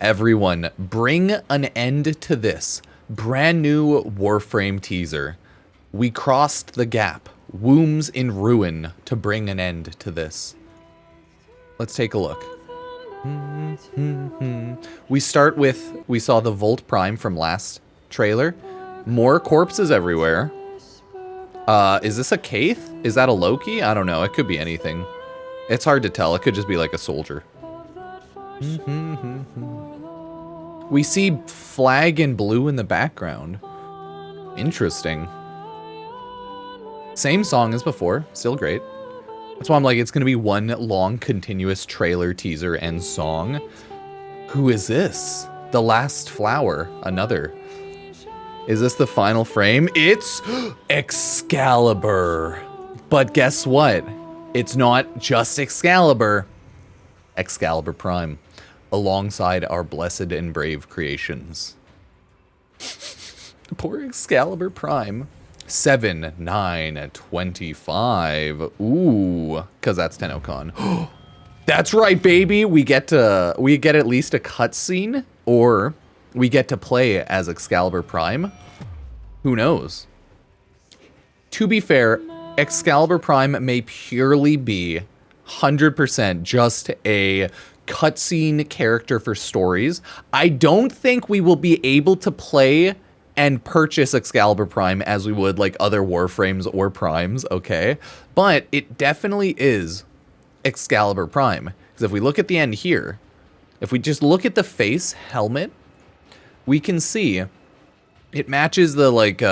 Everyone, bring an end to this. Brand new Warframe teaser. We crossed the gap. Wombs in ruin to bring an end to this. Let's take a look. We start with, we saw the Volt Prime from last trailer. More corpses everywhere. Is this a Kaith? Is that a Loki? I don't know. It could be anything. It's hard to tell. It could just be like a soldier. We see flag in blue in the background. Interesting. Same song as before. Still great. That's why I'm like, it's going to be one long continuous trailer, teaser, and song. Who is this? The Last Flower. Another. Is this the final frame? It's Excalibur. But guess what? It's not just Excalibur. Excalibur Prime. Alongside our blessed and brave creations. Poor Excalibur Prime. 7, 9, 25. Ooh, because that's TennoCon. That's right, baby. We get at least a cutscene, or we get to play as Excalibur Prime. Who knows? To be fair, Excalibur Prime may purely be 100% just a cutscene character for stories. I don't think we will be able to play and purchase Excalibur Prime as we would like other Warframes or Primes, okay? But it definitely is Excalibur Prime. Because if we look at the end here, if we just look at the face helmet, we can see it matches the like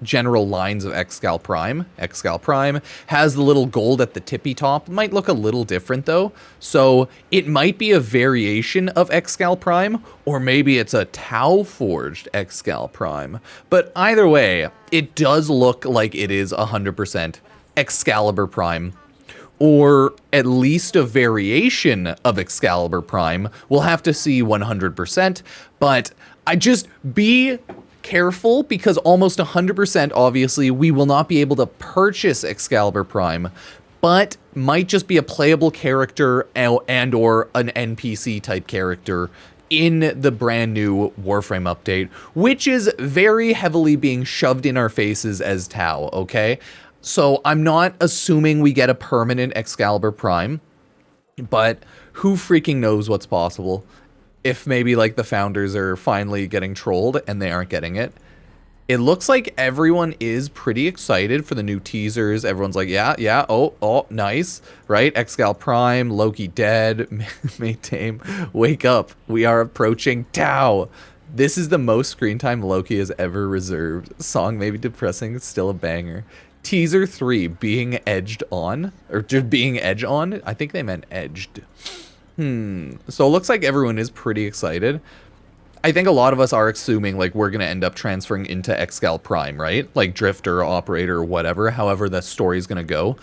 general lines of Excal Prime. Excal Prime has the little gold at the tippy top. Might look a little different though. So it might be a variation of Excal Prime, or maybe it's a Tau forged Excal Prime. But either way, it does look like it is 100% Excalibur Prime, or at least a variation of Excalibur Prime. We'll have to see 100%, but I just be careful, because almost 100% obviously we will not be able to purchase Excalibur Prime, but might just be a playable character and or an NPC type character in the brand new Warframe update, which is very heavily being shoved in our faces as Tau, okay? So I'm not assuming we get a permanent Excalibur Prime, but who freaking knows what's possible. If maybe like the founders are finally getting trolled and they aren't getting it. It looks like everyone is pretty excited for the new teasers. Everyone's like, yeah, oh, nice, right? Excal Prime, Loki dead, May Tame, wake up. We are approaching Tau. This is the most screen time Loki has ever reserved. Song may be depressing, it's still a banger. Teaser 3, being edged on, or just being edge on. I think they meant edged. So it looks like everyone is pretty excited. I think a lot of us are assuming like we're going to end up transferring into Excal Prime, right? Like Drifter, Operator, whatever, however the story is going to go.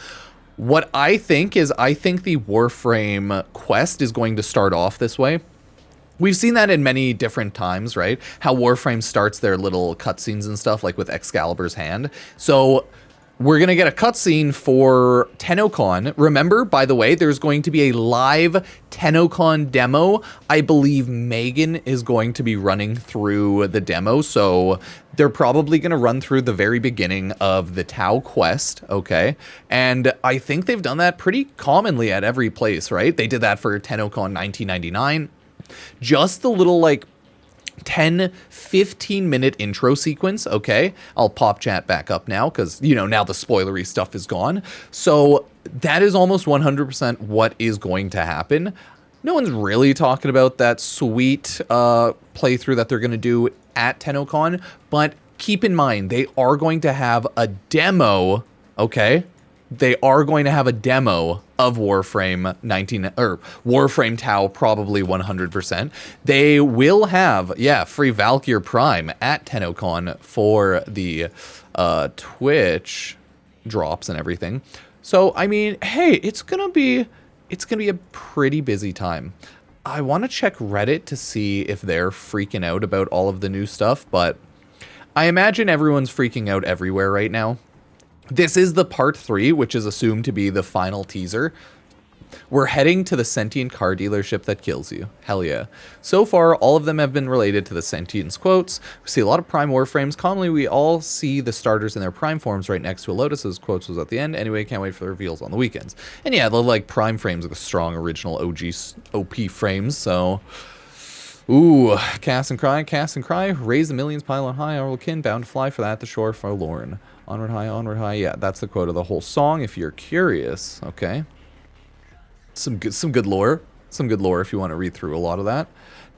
What I think is, I think the Warframe quest is going to start off this way. We've seen that in many different times, right? How Warframe starts their little cutscenes and stuff, like with Excalibur's hand. So we're going to get a cutscene for TennoCon. Remember, by the way, there's going to be a live TennoCon demo. I believe Megan is going to be running through the demo, so they're probably going to run through the very beginning of the Tau quest, okay? And I think they've done that pretty commonly at every place, right? They did that for TennoCon 1999. Just the little, like, 10-15 minute intro sequence, okay? I'll pop chat back up now because, you know, now the spoilery stuff is gone. So that is almost 100% what is going to happen. No one's really talking about that sweet playthrough that they're going to do at TennoCon, but keep in mind, they are going to have a demo, okay? They are going to have a demo of Warframe 19 or Warframe Tau, probably 100%. They will have, yeah, free Valkyr Prime at TennoCon for the Twitch drops and everything. So I mean, hey, it's gonna be a pretty busy time. I want to check Reddit to see if they're freaking out about all of the new stuff, but I imagine everyone's freaking out everywhere right now. This is the part 3, which is assumed to be the final teaser. We're heading to the sentient car dealership that kills you. Hell yeah. So far, all of them have been related to the sentience quotes. We see a lot of Prime Warframes. Commonly, we all see the starters in their Prime forms right next to a Lotus. Those quotes was at the end. Anyway, can't wait for the reveals on the weekends. And yeah, the like Prime frames are the strong original OG OP frames, so... Ooh, cast and cry, raise the millions, pile on high, our kin, bound to fly for that, the shore forlorn. Onward high, yeah, that's the quote of the whole song, if you're curious, okay. Some good lore if you want to read through a lot of that.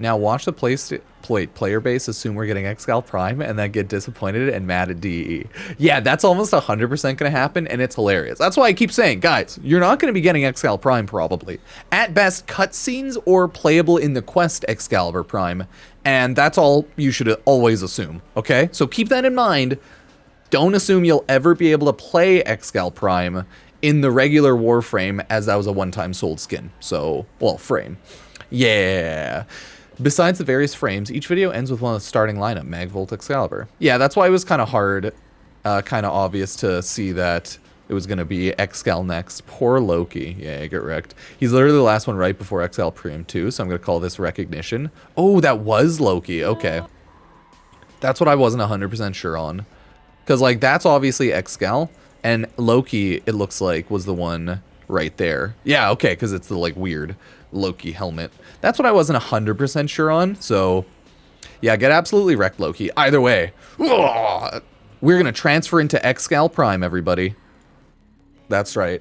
Now watch the player base assume we're getting Excalibur Prime and then get disappointed and mad at DE. Yeah, that's almost 100% going to happen, and it's hilarious. That's why I keep saying, guys, you're not going to be getting Excalibur Prime probably. At best, cutscenes or playable in the quest Excalibur Prime, and that's all you should always assume, okay? So keep that in mind. Don't assume you'll ever be able to play Excalibur Prime in the regular Warframe, as that was a one-time sold skin. So, well, frame. Yeah. Besides the various frames, each video ends with one of the starting lineup, Mag, Volt, Excalibur. Yeah, that's why it was kind of hard, kind of obvious to see that it was going to be Excal next. Poor Loki. Yeah, get wrecked. He's literally the last one right before Excalibur Prime 2, so I'm going to call this recognition. Oh, that was Loki. Okay. That's what I wasn't 100% sure on. Because, like, that's obviously Excal, and Loki, it looks like, was the one right there. Yeah, okay, because it's the, like, weird Loki helmet. That's what I wasn't 100% sure on, so yeah, get absolutely wrecked, Loki. Either way, we're going to transfer into Excalibur Prime, everybody. That's right.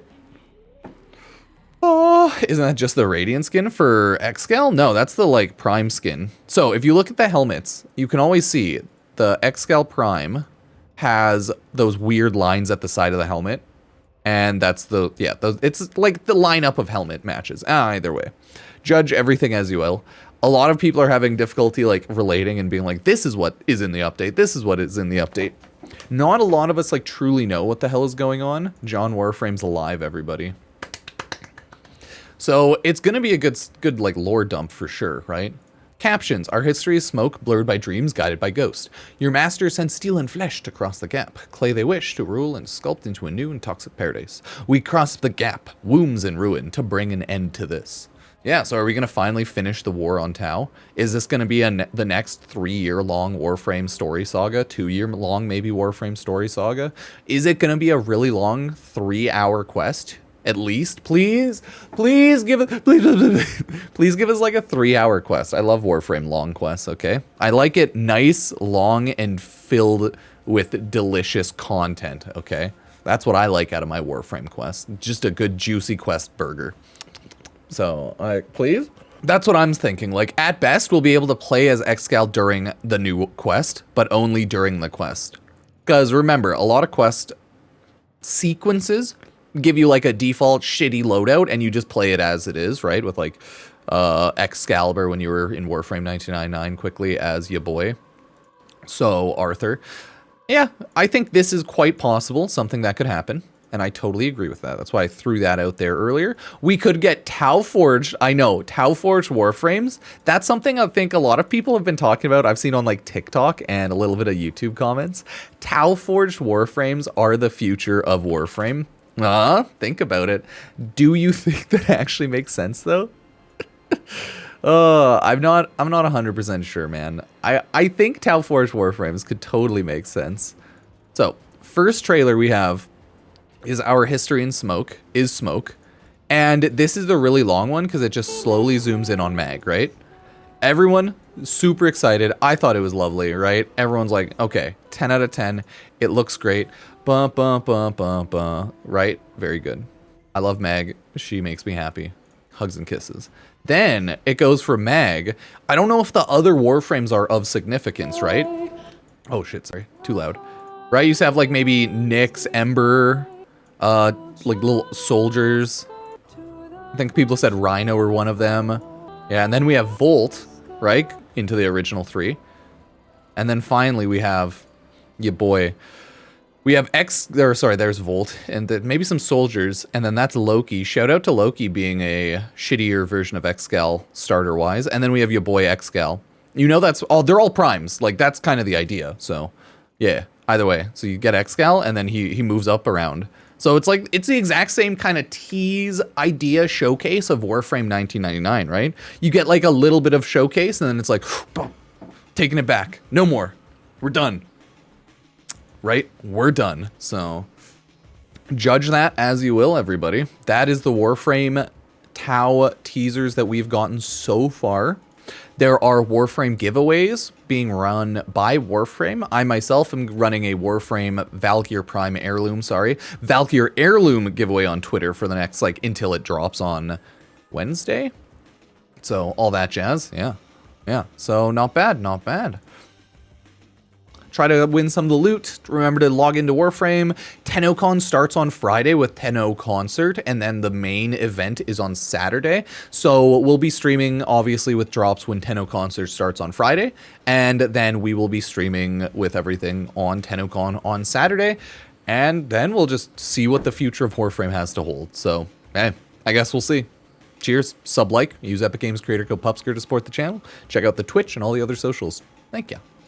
Oh, isn't that just the Radiant skin for Excalibur? No, that's the, like, Prime skin. So if you look at the helmets, you can always see the Excalibur Prime has those weird lines at the side of the helmet. And that's the, yeah, it's like the lineup of helmet matches. Either way, judge everything as you will. A lot of people are having difficulty like relating and being like, this is what is in the update. This is what is in the update. Not a lot of us like truly know what the hell is going on. John Warframe's alive, everybody. So it's going to be a good like lore dump for sure, right? Captions. Our history is smoke, blurred by dreams, guided by ghost. Your masters send steel and flesh to cross the gap. Clay they wish to rule and sculpt into a new and toxic paradise. We cross the gap, wombs in ruin, to bring an end to this. Yeah, so are we going to finally finish the war on Tau? Is this going to be the next 3-year-long Warframe story saga? 2-year-long maybe Warframe story saga? Is it going to be a really long 3-hour quest? At least, please give it, please give us like a 3-hour quest. I love Warframe long quests, okay? I like it nice, long, and filled with delicious content, okay? That's what I like out of my Warframe quest. Just a good juicy quest burger. So, please? That's what I'm thinking. Like, at best, we'll be able to play as Excal during the new quest, but only during the quest. Because remember, a lot of quest sequences give you like a default shitty loadout and you just play it as it is, right? With like Excalibur when you were in Warframe 1999 quickly as your boy. So Arthur. Yeah, I think this is quite possible, something that could happen. And I totally agree with that. That's why I threw that out there earlier. We could get Tau Forged. I know, Tau Forged Warframes. That's something I think a lot of people have been talking about. I've seen on like TikTok and a little bit of YouTube comments. Tau Forged Warframes are the future of Warframe. Think about it. Do you think that actually makes sense though? I'm not 100% sure, man. I think Tau Forged Warframes could totally make sense. So, first trailer we have is Our History in Smoke, and this is the really long one because it just slowly zooms in on Mag, right? Everyone super excited. I thought it was lovely, right? Everyone's like, okay, 10 out of 10. It looks great. Right? Very good. I love Mag. She makes me happy. Hugs and kisses. Then it goes for Mag. I don't know if the other Warframes are of significance, right? Oh shit, sorry. Too loud. Right? You used to have like maybe Nyx, Ember, like little soldiers. I think people said Rhino were one of them. Yeah, and then we have Volt, right? Into the original 3. And then finally we have your boy. We have there's Volt, and maybe some soldiers, and then that's Loki. Shout out to Loki being a shittier version of Excal starter-wise. And then we have your boy Excal. You know they're all primes. Like, that's kind of the idea. So, yeah, either way. So you get Excal, and then he moves up around. So it's like, it's the exact same kind of tease idea showcase of Warframe 1999, right? You get like a little bit of showcase and then it's like, boom, taking it back. No more. We're done. Right? We're done. So judge that as you will, everybody. That is the Warframe Tau teasers that we've gotten so far. There are Warframe giveaways being run by Warframe. I myself am running a Warframe Valkyr Prime Heirloom, Valkyr Heirloom giveaway on Twitter for the next, like, until it drops on Wednesday. So, all that jazz. Yeah. Yeah. So, not bad. Not bad. Try to win some of the loot. Remember to log into Warframe. TennoCon starts on Friday with Tenno Concert, and then the main event is on Saturday. So we'll be streaming, obviously, with drops when Tenno Concert starts on Friday, and then we will be streaming with everything on TennoCon on Saturday, and then we'll just see what the future of Warframe has to hold. So, hey, I guess we'll see. Cheers, sub-like, use Epic Games creator code Pupsker to support the channel. Check out the Twitch and all the other socials. Thank you.